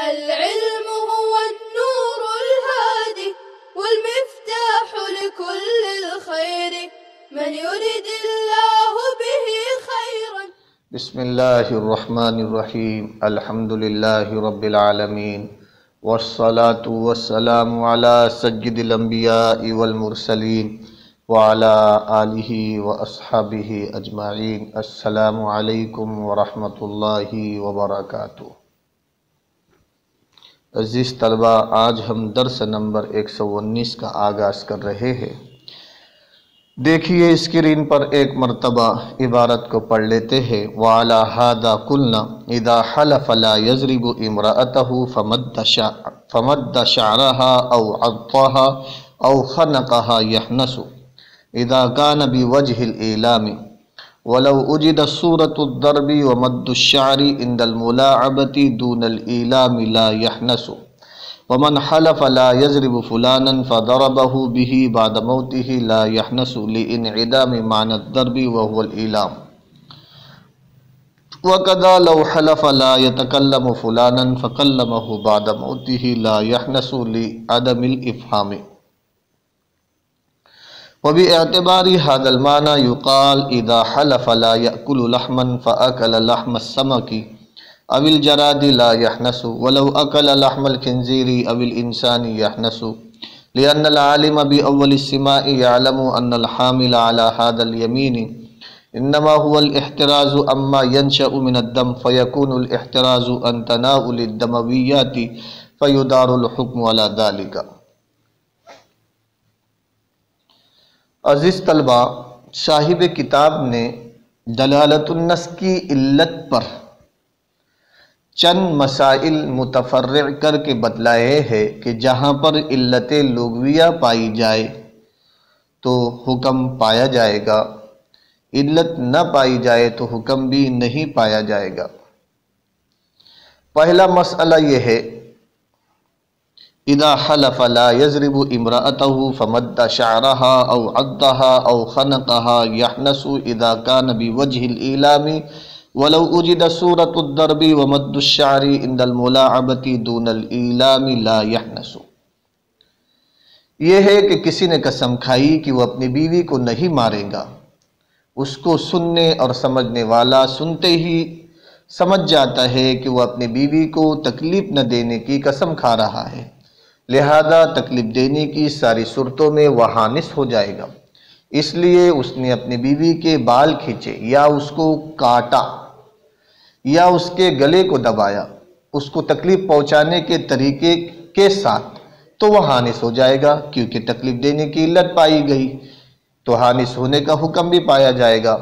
العلم هو النور الهادي والمفتاح لكل الخير من يرد الله به خيرا. بسم اللہ الرحمن الرحیم. الحمد للہ رب العالمین والصلاة والسلام علی سید الانبیاء والمرسلین وعلی آلہ واصحابہ اجمعین. السلام علیکم ورحمۃ اللہ وبرکاتہ. عزیز طلبہ، آج ہم درس نمبر 119 کا آغاز کر رہے ہیں. دیکھیے اسکرین پر ایک مرتبہ عبارت کو پڑھ لیتے ہیں. وَعَلَى هَذَا قُلْنَا إِذَا حَلَفَ لَا يَضْرِبُ امْرَأَتَهُ فَمَدَّ شَعْرَهَا أَوْ عَضَّهَا أَوْ خَنَقَهَا يَحْنَسُ إِذَا كَانَ بِوَجْهِ الْإِيلَامِ وَلَوْ أُجِدَ صُورَةُ الضَّرْبِ وَمَدُّ الشَّعْرِ عِنْدَ الْمُلَاعَبَةِ دُونَ الْإِيلَامِ لَا يَحْنَسُ ومن حلف لا يضرب فلانا فضربه به بعد موته لا يحنس لانعدام معنى الضرب وهو الإيلام. وكذا لو حلف لا يتكلم فلانا فكلمه بعد موته لا يحنس لعدم الإفهام. وباعتبار هذا المعنى يقال إذا حلف لا يأكل لحما فأكل لحم السمك او الجراد لا يحنس ولو اکل لحم الخنزیر او الانسان يحنس لأن العالم بأول السماء يعلم ان الحامل على هذا اليمين انما هو الاحتراز اما ينشأ من الدم فيكون الاحتراز عن تناول الدمويات فيدار الحكم على ذلك. عزیز طلبہ، صاحب کتاب نے دلالت النص کی علت پر چند مسائل متفرع کر کے بتلائے ہے کہ جہاں پر علت لغویہ پائی جائے تو حکم پایا جائے گا، علت نہ پائی جائے تو حکم بھی نہیں پایا جائے گا. پہلا مسئلہ یہ ہے اذا حلف لا يضرب امرأته فمد شعرها او عضها او خنقها يحنس اذا كان بوجه الإيلام وَلَوْ أُجِدَ صُورَةُ الضَّرْبِ وَمَدُّ الشَّعْرِ عِنْدَ الْمُلَاعَبَةِ دُونَ الْإِيلَامِ لَا يَحْنَسُ. یہ ہے کہ کسی نے قسم کھائی کہ وہ اپنی بیوی کو نہیں مارے گا. اس کو سننے اور سمجھنے والا سنتے ہی سمجھ جاتا ہے کہ وہ اپنی بیوی کو تکلیف نہ دینے کی قسم کھا رہا ہے، لہذا تکلیف دینے کی ساری صورتوں میں وہ حانس ہو جائے گا. اس لیے اس نے اپنی بیوی کے بال کھینچے یا اس کو کاٹا یا اس کے گلے کو دبایا اس کو تکلیف پہنچانے کے طریقے کے ساتھ، تو وہ حانس ہو جائے گا کیونکہ تکلیف دینے کی علت پائی گئی تو حانس ہونے کا حکم بھی پایا جائے گا.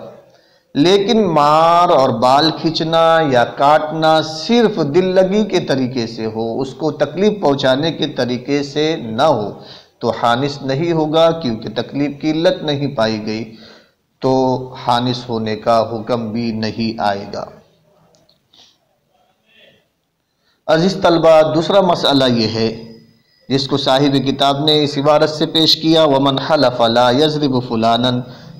لیکن مار اور بال کھینچنا یا کاٹنا صرف دل لگی کے طریقے سے ہو، اس کو تکلیف پہنچانے کے طریقے سے نہ ہو تو حانس نہیں ہوگا کیونکہ تکلیف کی علت نہیں پائی گئی تو حانس ہونے کا حکم بھی نہیں آئے گا. عزیز طلبہ، دوسرا مسئلہ یہ ہے جس کو صاحب کتاب نے اس عبارت سے پیش کیا وَمَنْ حَلَفَ لَا يَضْرِبُ فُلَانًا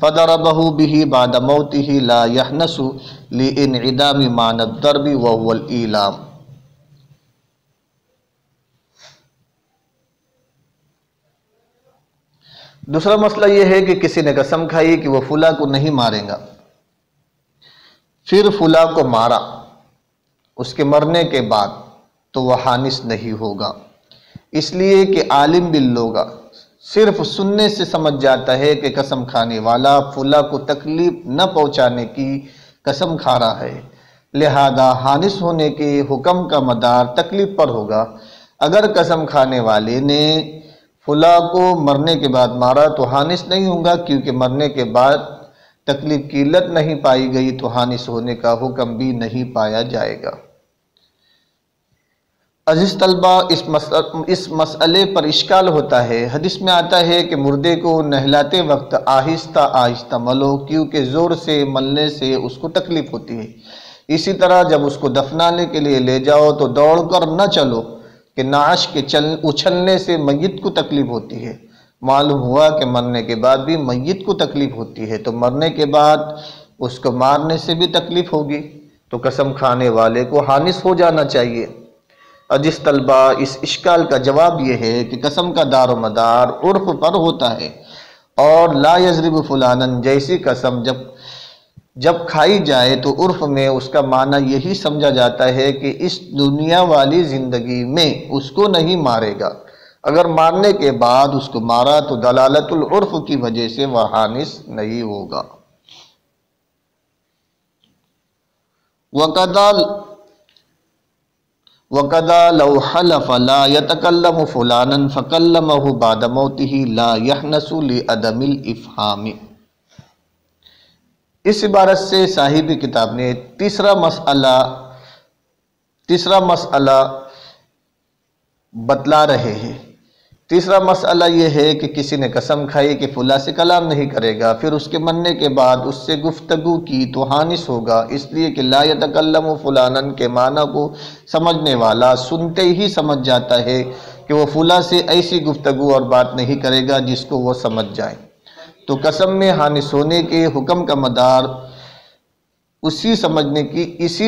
فَضَرَبَهُ بِهِ بَعْدَ مَوْتِهِ لَا يَحْنَسُ لِانْعِدَامِ مَعْنَى الضَّرْبِ وَهُوَ الْإِيلَامُ. دوسرا مسئلہ یہ ہے کہ کسی نے قسم کھائی کہ وہ فلاں کو نہیں مارے گا، پھر فلاں کو مارا، اس کے مرنے کے بعد تو وہ حانس نہیں ہوگا، اس لیے کہ عالم باللغہ صرف سننے سے سمجھ جاتا ہے کہ قسم کھانے والا فلاں کو تکلیف نہ پہنچانے کی قسم کھا رہا ہے، لہذا حانس ہونے کے حکم کا مدار تکلیف پر ہوگا. اگر قسم کھانے والے نے فلاں کو مرنے کے بعد مارا تو حانس نہیں ہوگا کیونکہ مرنے کے بعد تکلیف کی علت نہیں پائی گئی تو حانس ہونے کا حکم بھی نہیں پایا جائے گا. عزیز طلبہ، اس مسئلے پر اشکال ہوتا ہے. حدیث میں آتا ہے کہ مردے کو نہلاتے وقت آہستہ آہستہ ملو کیونکہ زور سے ملنے سے اس کو تکلیف ہوتی ہے. اسی طرح جب اس کو دفنانے کے لیے لے جاؤ تو دوڑ کر نہ چلو کہ نعش کے اچھلنے سے میت کو تکلیف ہوتی ہے. معلوم ہوا کہ مرنے کے بعد بھی میت کو تکلیف ہوتی ہے تو مرنے کے بعد اس کو مارنے سے بھی تکلیف ہوگی تو قسم کھانے والے کو حانس ہو جانا چاہیے. عزیز طلبہ، اس اشکال کا جواب یہ ہے کہ قسم کا دار و مدار عرف پر ہوتا ہے، اور لا یضرب فلانن جیسی قسم جب کھائی جائے تو عرف میں اس کا معنی یہی سمجھا جاتا ہے کہ اس دنیا والی زندگی میں اس کو نہیں مارے گا، اگر مارنے کے بعد اس کو مارا تو دلالت العرف کی وجہ سے وہ حانث نہیں ہوگا۔ وَقَدَا لَوْ حَلَفَ لَا يَتَكَلَّمُ فُلَانًا فَكَلَّمَهُ بَعْدَ مَوْتِهِ لَا يَحْنَسُ لِعَدَمِ الْإِفْهَامِ۔ اس عبارت سے صاحب کتاب نے تیسرا مسئلہ بتلا رہے ہیں۔ تیسرا مسئلہ یہ ہے کہ کسی نے قسم کھائی کہ فلاں سے کلام نہیں کرے گا، پھر اس کے مرنے کے بعد اس سے گفتگو کی تو حانث ہوگا، اس لیے کہ لا یتکلم فلانن کے معنی کو سمجھنے والا سنتے ہی سمجھ جاتا ہے کہ وہ فلاں سے ایسی گفتگو اور بات نہیں کرے گا جس کو وہ سمجھ جائے، تو قسم میں حانث ہونے کے حکم کا مدار اسی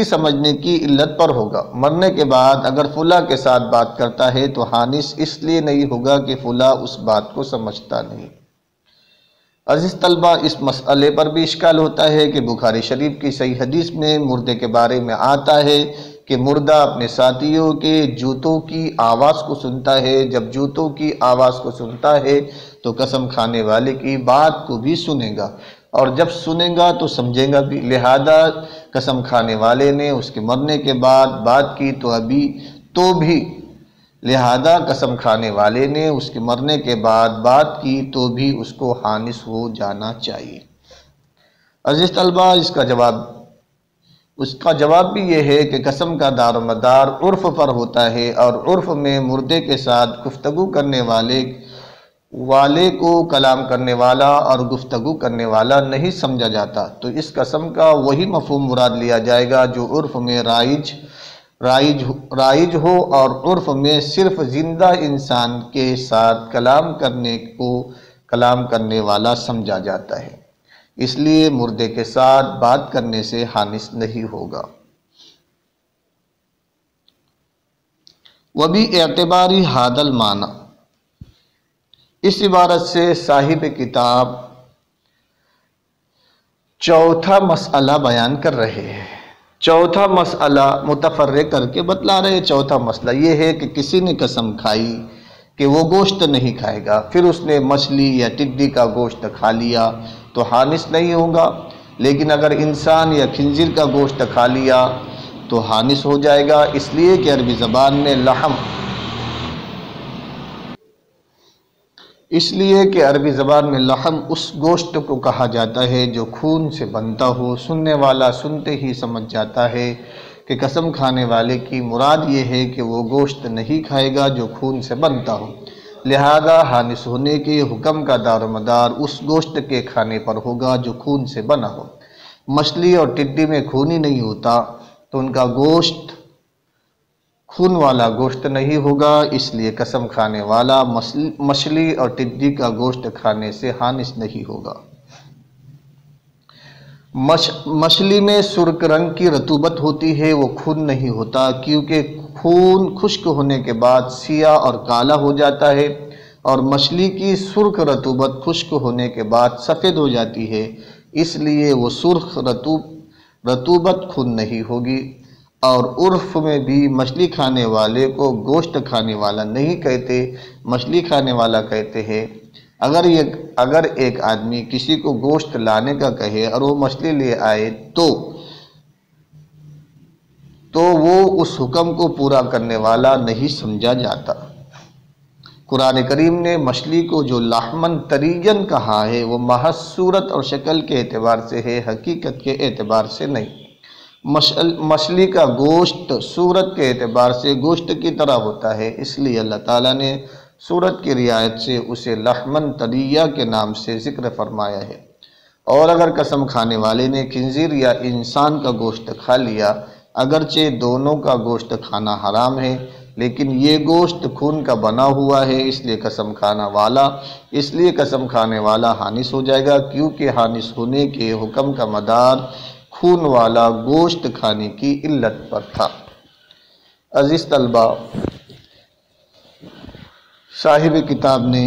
سمجھنے کی علت پر ہوگا۔ مرنے کے بعد اگر فلاں کے ساتھ بات کرتا ہے تو حانث اس لیے نہیں ہوگا کہ فلاں اس بات کو سمجھتا نہیں۔ عزیز طلبہ، اس مسئلے پر بھی اشکال ہوتا ہے کہ بخاری شریف کی صحیح حدیث میں مردے کے بارے میں آتا ہے کہ مردہ اپنے ساتھیوں کے جوتوں کی آواز کو سنتا ہے، جب جوتوں کی آواز کو سنتا ہے تو قسم کھانے والے کی بات کو بھی سنے گا، اور جب سنے گا تو سمجھے گا بھی، لہذا قسم کھانے والے نے اس کے مرنے کے بعد بات کی لہذا قسم کھانے والے نے اس کے مرنے کے بعد بات کی تو بھی اس کو حانث ہو جانا چاہیے۔ عزیز طلبہ، اس کا جواب بھی یہ ہے کہ قسم کا دار و مدار عرف پر ہوتا ہے، اور عرف میں مردے کے ساتھ گفتگو کرنے والے کو کلام کرنے والا اور گفتگو کرنے والا نہیں سمجھا جاتا، تو اس قسم کا وہی مفہوم مراد لیا جائے گا جو عرف میں رائج ہو، اور عرف میں صرف زندہ انسان کے ساتھ کلام کرنے کو کلام کرنے والا سمجھا جاتا ہے، اس لیے مردے کے ساتھ بات کرنے سے حانث نہیں ہوگا۔ وَبِاعْتِبَارِ هَذَا الْمَعْنَى، اس عبارت سے صاحب کتاب چوتھا مسئلہ بیان کر رہے ہیں۔ چوتھا مسئلہ متفرق کر کے بتلا رہے۔ چوتھا مسئلہ یہ ہے کہ کسی نے قسم کھائی کہ وہ گوشت نہیں کھائے گا، پھر اس نے مچھلی یا ٹڈی کا گوشت کھا لیا تو حانث نہیں ہوگا، لیکن اگر انسان یا خنزیر کا گوشت کھا لیا تو حانث ہو جائے گا، اس لیے کہ عربی زبان میں لحم اس گوشت کو کہا جاتا ہے جو خون سے بنتا ہو۔ سننے والا سنتے ہی سمجھ جاتا ہے کہ قسم کھانے والے کی مراد یہ ہے کہ وہ گوشت نہیں کھائے گا جو خون سے بنتا ہو، لہذا حانث ہونے کے حکم کا دار و مدار اس گوشت کے کھانے پر ہوگا جو خون سے بنا ہو۔ مچھلی اور ٹڈی میں خون ہی نہیں ہوتا تو ان کا گوشت خون والا گوشت نہیں ہوگا، اس لیے قسم کھانے والا مچھلی اور ٹڈی کا گوشت کھانے سے حانث نہیں ہوگا۔ مچھلی میں سرخ رنگ کی رطوبت ہوتی ہے، وہ خون نہیں ہوتا، کیونکہ خون خشک ہونے کے بعد سیاہ اور کالا ہو جاتا ہے، اور مچھلی کی سرخ رطوبت خشک ہونے کے بعد سفید ہو جاتی ہے، اس لیے وہ سرخ رطوبت خون نہیں ہوگی۔ اور عرف میں بھی مچھلی کھانے والے کو گوشت کھانے والا نہیں کہتے، مچھلی کھانے والا کہتے ہیں۔ اگر ایک آدمی کسی کو گوشت لانے کا کہے اور وہ مچھلی لے آئے تو وہ اس حکم کو پورا کرنے والا نہیں سمجھا جاتا۔ قرآن کریم نے مچھلی کو جو لحمن طریًّا کہا ہے وہ محض صورت اور شکل کے اعتبار سے ہے، حقیقت کے اعتبار سے نہیں۔ مچھلی کا گوشت صورت کے اعتبار سے گوشت کی طرح ہوتا ہے، اس لیے اللہ تعالیٰ نے صورت کی رعایت سے اسے لحمن طریّا کے نام سے ذکر فرمایا ہے۔ اور اگر قسم کھانے والے نے خنزیر یا انسان کا گوشت کھا لیا، اگرچہ دونوں کا گوشت کھانا حرام ہے، لیکن یہ گوشت خون کا بنا ہوا ہے، اس لیے قسم کھانے والا حانث ہو جائے گا، کیونکہ حانث ہونے کے حکم کا مدار خون والا گوشت کھانے کی علت پر تھا۔ عزیز طلبہ، صاحب کتاب نے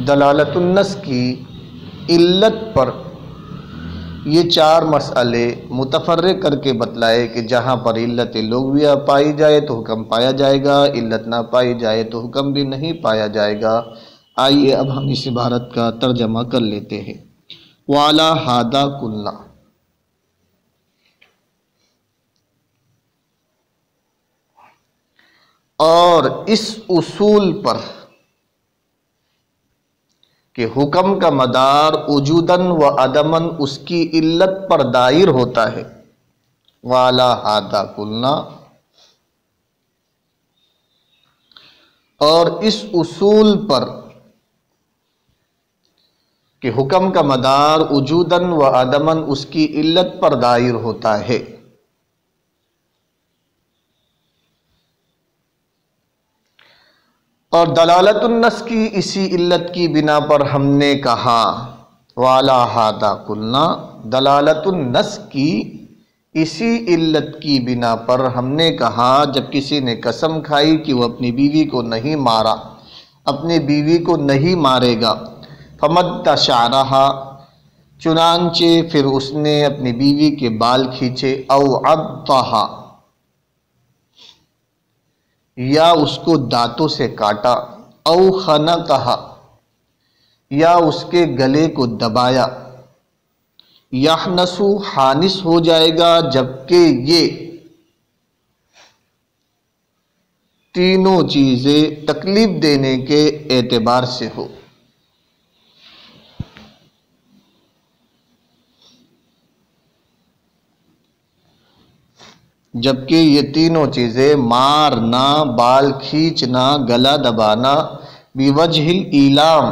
دلالت النص کی علت پر یہ 4 مسئلے متفرق کر کے بتلائے کہ جہاں پر علت لغویہ پائی جائے تو حکم پایا جائے گا، علت نہ پائی جائے تو حکم بھی نہیں پایا جائے گا۔ آئیے اب ہم اس عبارت کا ترجمہ کر لیتے ہیں۔ وَعَلَى هَذَا قُلْنَا، اور اس اصول پر کہ حکم کا مدار وجوداً و عدماً اس کی علت پر دائر ہوتا ہے۔ وَعَلَى هَذَا قُلْنَا، اور اس اصول پر کہ حکم کا مدار وجوداً و عدماً اس کی علت پر دائر ہوتا ہے۔ اور دلالت النص کی اسی علت کی بنا پر ہم نے کہا، وَعَلَى هَذَا قُلْنَا، دلالت النص کی اسی علت کی بنا پر ہم نے کہا جب کسی نے قسم کھائی کہ وہ اپنی بیوی کو نہیں مارا، اپنی بیوی کو نہیں مارے گا، فَمَدَّ شَعْرَهَا، چنانچہ پھر اس نے اپنی بیوی کے بال کھینچے، او عضها، یا اس کو دانتوں سے کاٹا، او خنقها، یا اس کے گلے کو دبایا، یحنس، حانس ہو جائے گا جبکہ یہ تینوں چیزیں تکلیف دینے کے اعتبار سے ہو۔ جبکہ یہ تینوں چیزیں مارنا، بال کھینچنا، گلا دبانا، بوجہ الایلام،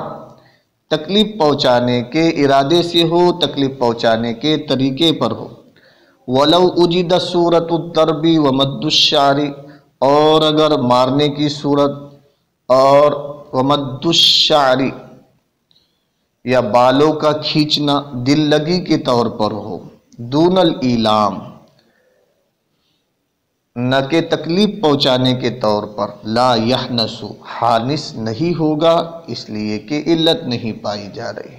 تکلیف پہنچانے کے ارادے سے ہو، تکلیف پہنچانے کے طریقے پر ہو۔ وَلَوْ أُجِدَ صُورَةُ الضَّرْبِ وَمَدُّ الشَّعْرِ، اور اگر مارنے کی صورت اور وَمَدُّ الشَّعْرِ یا بالوں کا کھینچنا دل لگی کے طور پر ہو، دون الایلام، نہ کہ تکلیف پہنچانے کے طور پر، لا یحنس، حانس نہیں ہوگا، اس لیے کہ علت نہیں پائی جا رہی۔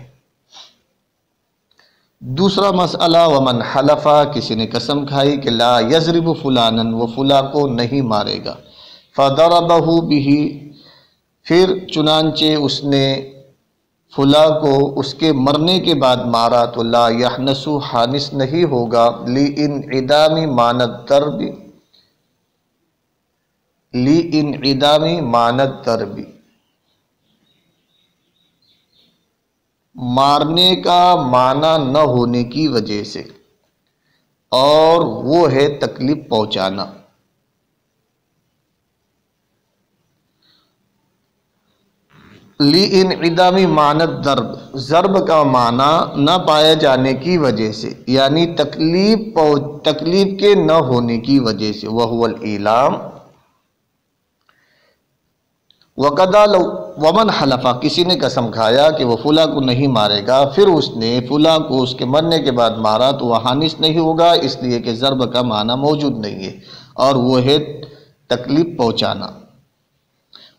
دوسرا مسئلہ، ومن حلف، کسی نے قسم کھائی کہ لا یضرب فلانا، وہ فلاں کو نہیں مارے گا، فضربہ بہ، پھر چنانچہ اس نے فلاں کو اس کے مرنے کے بعد مارا تو لا یحنس، حانس نہیں ہوگا، لانعدام معنی الضرب، لانعدام معنی الضرب، مارنے کا معنی نہ ہونے کی وجہ سے، اور وہ ہے تکلیف پہنچانا۔ لانعدام معنی الضرب، ضرب کا معنی نہ پائے جانے کی وجہ سے، یعنی تکلیف کے نہ ہونے کی وجہ سے، وہو الایلام۔ وَقَدَا لَوْ، وَمَنْ حَلَفَ، کسی نے قسم کھایا کہ وہ فلاں کو نہیں مارے گا، پھر اس نے فلاں کو اس کے مرنے کے بعد مارا تو وہ حانس نہیں ہوگا، اس لیے کہ ضرب کا معنی موجود نہیں ہے، اور وہ ہے تکلیف پہنچانا۔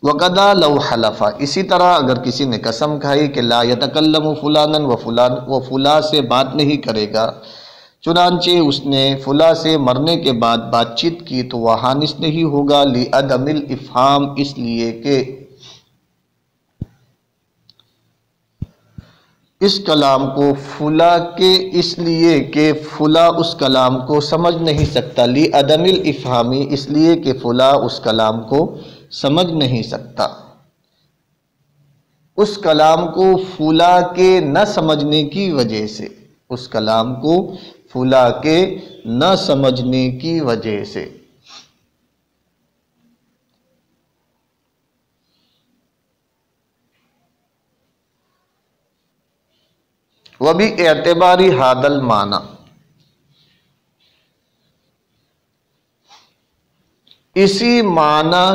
وَقَدَا لَوْ حَلَفَ، اسی طرح اگر کسی نے قسم کھائی کہ لا يَتَكَلَّمُ فُلَانًا، وہ فلاں سے بات نہیں کرے گا، چنانچہ اس نے فلاں سے مرنے کے بعد بات چیت کی تو وہ حانس نہیں ہوگا، لعدم الافہام، اس لیے کہ اس کلام کو فلاں کے، اس لیے کہ فلاں اس کلام کو سمجھ نہیں سکتا، لعدم الافہام، اس لیے کہ فلاں اس کلام کو سمجھ نہیں سکتا۔ اس کلام کو فلاں کے نہ سمجھنے کی وجہ سے، اس کلام کو فلاں کے نہ سمجھنے کی وجہ سے۔ وَبِاعْتِبَارِ هَذَا الْمَعْنَى، اسی معنی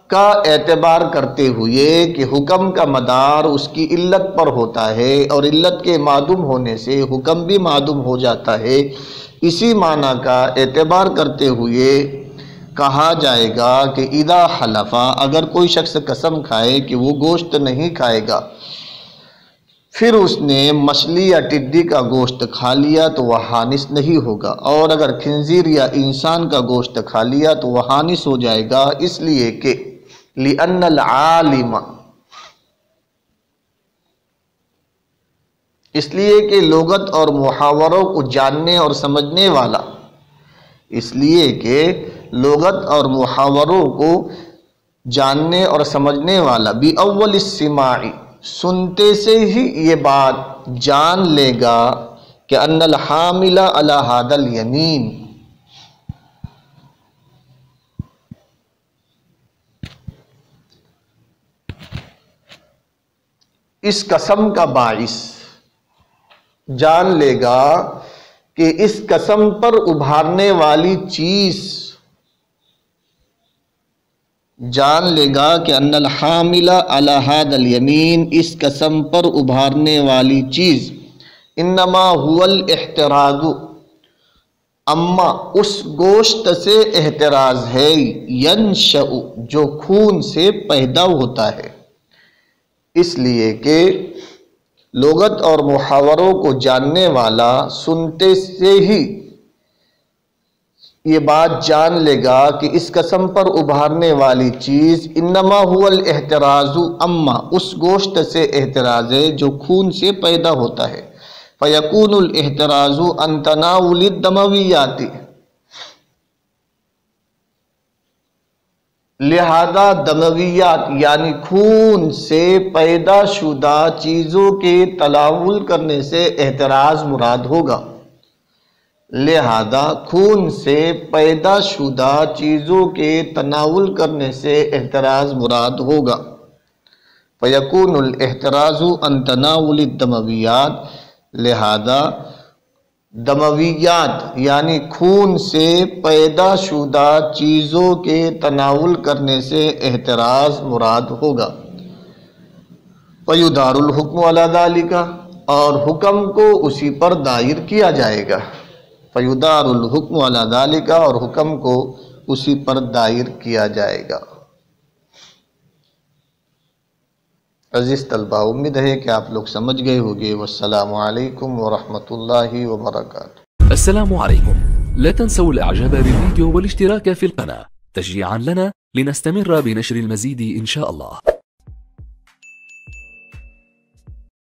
کا اعتبار کرتے ہوئے کہ حکم کا مدار اس کی علت پر ہوتا ہے اور علت کے معدوم ہونے سے حکم بھی معدوم ہو جاتا ہے، اسی معنی کا اعتبار کرتے ہوئے کہا جائے گا کہ اذا حلفا، اگر کوئی شخص قسم کھائے کہ وہ گوشت نہیں کھائے گا، پھر اس نے مچھلی یا ٹڈی کا گوشت کھا لیا تو وہ حانث نہیں ہوگا، اور اگر خنزیر یا انسان کا گوشت کھا لیا تو وہ حانث ہو جائے گا، اس لیے کہ لِأَنَّ الْعَالِمَ، اس لیے کہ لغت اور محاوروں کو جاننے اور سمجھنے والا، اس لیے کہ لغت اور محاوروں کو جاننے اور سمجھنے والا بِأَوَّلِ السِّمَاعِ، سنتے سے ہی یہ بات جان لے گا کہ ان الحامل علی ھذا الیمین، اس قسم کا باعث جان لے گا کہ اس قسم پر ابھارنے والی چیز، جان لے گا کہ ان الحامل علی ھذا الیمین، اس قسم پر ابھارنے والی چیز انما هو الاحتراز، اما اس گوشت سے احتراز ہے، ینشأ، جو خون سے پیدا ہوتا ہے، اس لیے کہ لغت اور محاوروں کو جاننے والا سنتے سے ہی یہ بات جان لے گا کہ اس قسم پر ابھارنے والی چیز انما هو الاحتراز، اما اس گوشت سے احتراز ہے جو خون سے پیدا ہوتا ہے، فیکون الاحتراز عن تناول الدمویات، لہذا دمویات یعنی خون سے پیدا شدہ چیزوں کے تناول کرنے سے احتراز مراد ہوگا، لہذا خون سے پیدا شدہ چیزوں کے تناول کرنے سے احتراز مراد ہوگا، فیکون الاحتراز عن تناول الدمویات، لہذا دمویات یعنی خون سے پیدا شدہ چیزوں کے تناول کرنے سے احتراز مراد ہوگا، وَيُدَارُ الْحُكْمُ عَلَى ذَلِكَ، اور حکم کو اسی پر دائر کیا جائے گا، فَيُدَارُ الْحُكْمُ عَلَى ذَلِكَ، اور حکم کو اسی پر دائر کیا جائے گا۔ عزیز طلبہ، امید ہے کہ آپ لوگ سمجھ گئے ہوگے۔ والسلام علیکم ورحمۃ اللہ وبرکاتہ۔ السلام عليكم، لا تنسوا الاعجاب بالفيديو والاشتراك في القناة تشجيعا لنا لنستمر بنشر المزيد إن شاء الله.